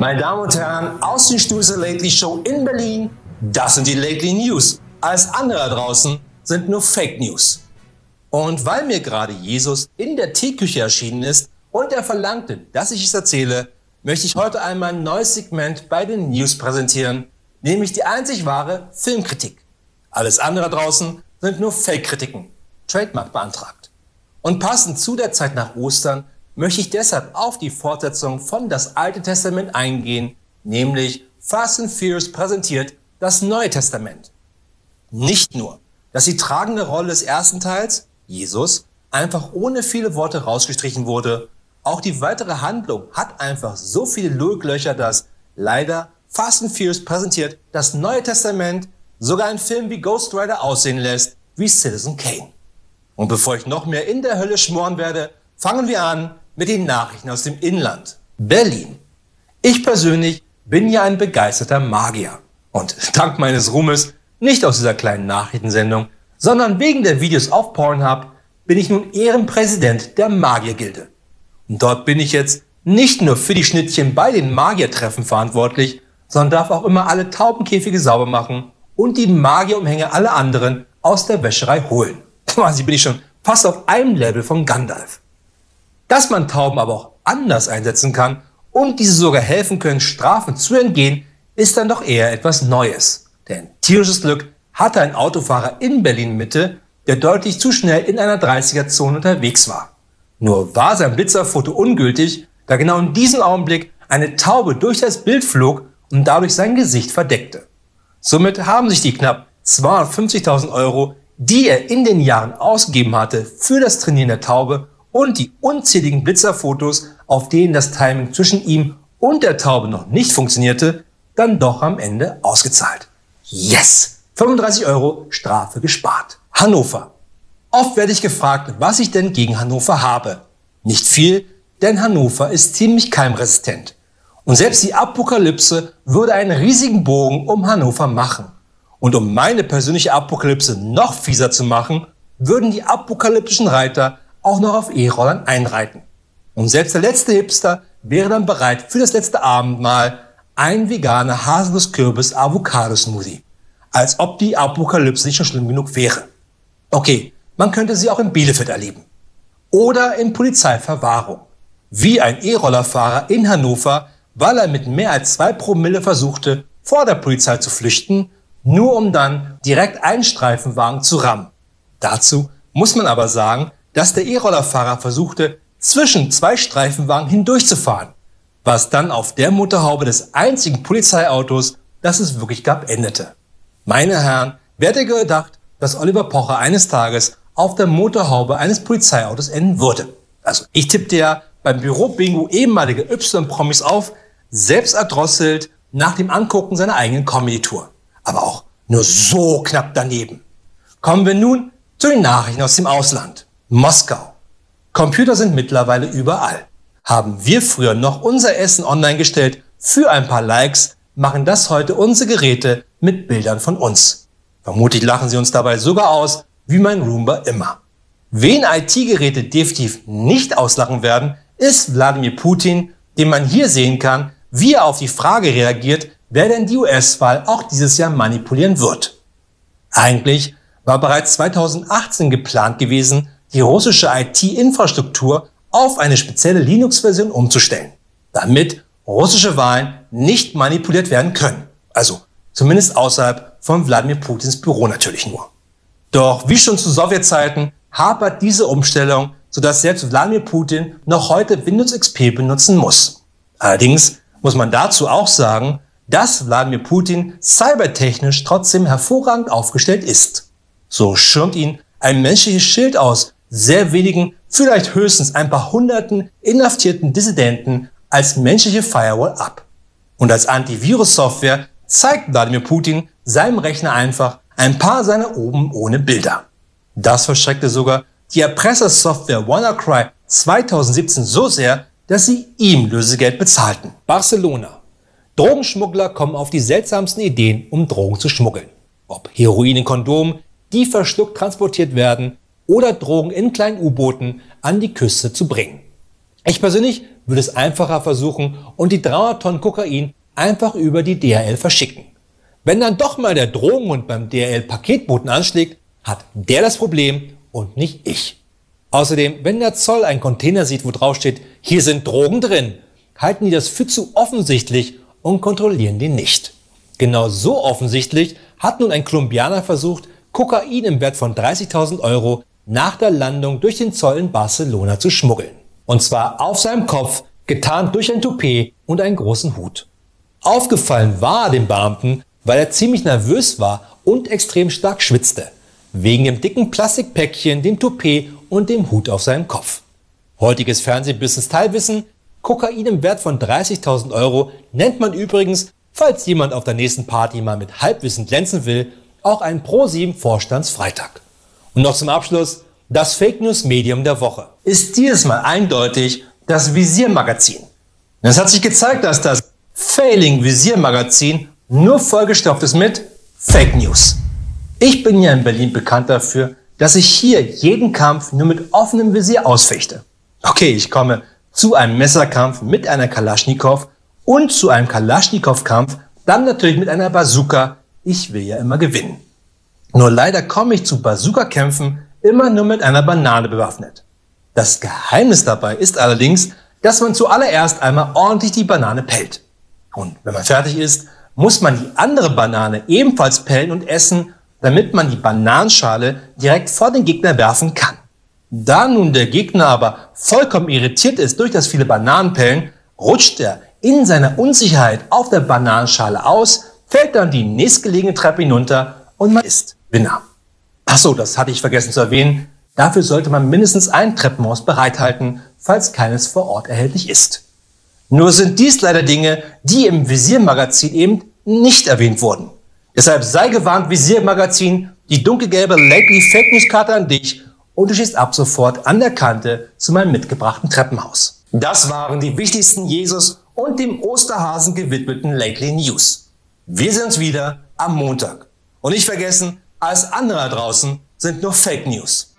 Meine Damen und Herren, aus den Studios der Lately Show in Berlin, das sind die Lately News. Alles andere da draußen sind nur Fake News. Und weil mir gerade Jesus in der Teeküche erschienen ist und er verlangte, dass ich es erzähle, möchte ich heute einmal ein neues Segment bei den News präsentieren, nämlich die einzig wahre Filmkritik. Alles andere da draußen sind nur Fake-Kritiken. Trademark beantragt. Und passend zu der Zeit nach Ostern möchte ich deshalb auf die Fortsetzung von Das Alte Testament eingehen, nämlich Fast and Furious präsentiert das Neue Testament. Nicht nur, dass die tragende Rolle des ersten Teils, Jesus, einfach ohne viele Worte rausgestrichen wurde, auch die weitere Handlung hat einfach so viele Logiklöcher, dass leider Fast and Furious präsentiert das Neue Testament sogar einen Film wie Ghost Rider aussehen lässt wie Citizen Kane. Und bevor ich noch mehr in der Hölle schmoren werde, fangen wir an mit den Nachrichten aus dem Inland. Berlin. Ich persönlich bin ja ein begeisterter Magier. Und dank meines Ruhmes nicht aus dieser kleinen Nachrichtensendung, sondern wegen der Videos auf Pornhub bin ich nun Ehrenpräsident der Magiergilde. Und dort bin ich jetzt nicht nur für die Schnittchen bei den Magiertreffen verantwortlich, sondern darf auch immer alle Taubenkäfige sauber machen und die Magierumhänge alle anderen aus der Wäscherei holen. Quasi bin ich schon fast auf einem Level von Gandalf. Dass man Tauben aber auch anders einsetzen kann und diese sogar helfen können, Strafen zu entgehen, ist dann doch eher etwas Neues. Denn tierisches Glück hatte ein Autofahrer in Berlin-Mitte, der deutlich zu schnell in einer 30er-Zone unterwegs war. Nur war sein Blitzerfoto ungültig, da genau in diesem Augenblick eine Taube durch das Bild flog und dadurch sein Gesicht verdeckte. Somit haben sich die knapp 250.000 Euro, die er in den Jahren ausgegeben hatte für das Trainieren der Taube und die unzähligen Blitzerfotos, auf denen das Timing zwischen ihm und der Taube noch nicht funktionierte, dann doch am Ende ausgezahlt. Yes! 35 Euro Strafe gespart. Hannover. Oft werde ich gefragt, was ich denn gegen Hannover habe. Nicht viel, denn Hannover ist ziemlich keimresistent. Und selbst die Apokalypse würde einen riesigen Bogen um Hannover machen. Und um meine persönliche Apokalypse noch fieser zu machen, würden die apokalyptischen Reiter auch noch auf E-Rollern einreiten. Und selbst der letzte Hipster wäre dann bereit für das letzte Abendmahl ein veganer Haselnuss-Kürbis-Avocado-Smoothie. Als ob die Apokalypse nicht schon schlimm genug wäre. Okay, man könnte sie auch in Bielefeld erleben. Oder in Polizeiverwahrung. Wie ein E-Rollerfahrer in Hannover, weil er mit mehr als 2 Promille versuchte, vor der Polizei zu flüchten, nur um dann direkt einen Streifenwagen zu rammen. Dazu muss man aber sagen, dass der E-Rollerfahrer versuchte, zwischen 2 Streifenwagen hindurchzufahren, was dann auf der Motorhaube des einzigen Polizeiautos, das es wirklich gab, endete. Meine Herren, wer hätte gedacht, dass Oliver Pocher eines Tages auf der Motorhaube eines Polizeiautos enden würde? Also ich tippte ja beim Büro-Bingo ehemalige Y-Promis auf, selbst erdrosselt nach dem Angucken seiner eigenen Comedy-Tour. Aber auch nur so knapp daneben. Kommen wir nun zu den Nachrichten aus dem Ausland. Moskau. Computer sind mittlerweile überall. Haben wir früher noch unser Essen online gestellt für ein paar Likes, machen das heute unsere Geräte mit Bildern von uns. Vermutlich lachen sie uns dabei sogar aus, wie mein Roomba immer. Wen IT-Geräte definitiv nicht auslachen werden, ist Wladimir Putin, den man hier sehen kann, wie er auf die Frage reagiert, wer denn die US-Wahl auch dieses Jahr manipulieren wird. Eigentlich war bereits 2018 geplant gewesen, die russische IT-Infrastruktur auf eine spezielle Linux-Version umzustellen, damit russische Wahlen nicht manipuliert werden können. Also zumindest außerhalb von Wladimir Putins Büro natürlich nur. Doch wie schon zu Sowjetzeiten hapert diese Umstellung, sodass selbst Wladimir Putin noch heute Windows XP benutzen muss. Allerdings muss man dazu auch sagen, dass Wladimir Putin cybertechnisch trotzdem hervorragend aufgestellt ist. So schirmt ihn ein menschliches Schild aus sehr wenigen, vielleicht höchstens ein paar hunderten inhaftierten Dissidenten als menschliche Firewall ab. Und als Antivirus-Software zeigt Wladimir Putin seinem Rechner einfach ein paar seiner oben ohne Bilder. Das verschreckte sogar die Erpressersoftware WannaCry 2017 so sehr, dass sie ihm Lösegeld bezahlten. Barcelona. Drogenschmuggler kommen auf die seltsamsten Ideen, um Drogen zu schmuggeln. Ob Heroin in Kondomen, die verschluckt transportiert werden, oder Drogen in kleinen U-Booten an die Küste zu bringen. Ich persönlich würde es einfacher versuchen und die 300 Tonnen Kokain einfach über die DHL verschicken. Wenn dann doch mal der Drogenhund beim DHL-Paketboten anschlägt, hat der das Problem und nicht ich. Außerdem, wenn der Zoll einen Container sieht, wo drauf steht, hier sind Drogen drin, halten die das für zu offensichtlich und kontrollieren den nicht. Genau so offensichtlich hat nun ein Kolumbianer versucht, Kokain im Wert von 30.000 Euro nach der Landung durch den Zoll in Barcelona zu schmuggeln. Und zwar auf seinem Kopf, getarnt durch ein Toupet und einen großen Hut. Aufgefallen war dem Beamten, weil er ziemlich nervös war und extrem stark schwitzte. Wegen dem dicken Plastikpäckchen, dem Toupet und dem Hut auf seinem Kopf. Heutiges Fernsehbusiness-Teilwissen: Kokain im Wert von 30.000 Euro nennt man übrigens, falls jemand auf der nächsten Party mal mit Halbwissen glänzen will, auch einen Pro7 Vorstandsfreitag. Und noch zum Abschluss: Das Fake News Medium der Woche ist dieses Mal eindeutig das Visier-Magazin. Es hat sich gezeigt, dass das Failing Visier-Magazin nur vollgestopft ist mit Fake News. Ich bin ja in Berlin bekannt dafür, dass ich hier jeden Kampf nur mit offenem Visier ausfechte. Okay, ich komme zu einem Messerkampf mit einer Kalaschnikow und zu einem Kalaschnikow-Kampf dann natürlich mit einer Bazooka. Ich will ja immer gewinnen. Nur leider komme ich zu Bazooka-Kämpfen immer nur mit einer Banane bewaffnet. Das Geheimnis dabei ist allerdings, dass man zuallererst einmal ordentlich die Banane pellt. Und wenn man fertig ist, muss man die andere Banane ebenfalls pellen und essen, damit man die Bananenschale direkt vor den Gegner werfen kann. Da nun der Gegner aber vollkommen irritiert ist durch das viele Bananenpellen, rutscht er in seiner Unsicherheit auf der Bananenschale aus, fällt dann die nächstgelegene Treppe hinunter und man ist Winner. Achso, das hatte ich vergessen zu erwähnen. Dafür sollte man mindestens ein Treppenhaus bereithalten, falls keines vor Ort erhältlich ist. Nur sind dies leider Dinge, die im Visier-Magazin eben nicht erwähnt wurden. Deshalb sei gewarnt, Visier-Magazin, die dunkelgelbe Lately Fake News Karte an dich und du stehst ab sofort an der Kante zu meinem mitgebrachten Treppenhaus. Das waren die wichtigsten Jesus und dem Osterhasen gewidmeten Lately News. Wir sehen uns wieder am Montag. Und nicht vergessen, alles andere da draußen sind nur Fake News.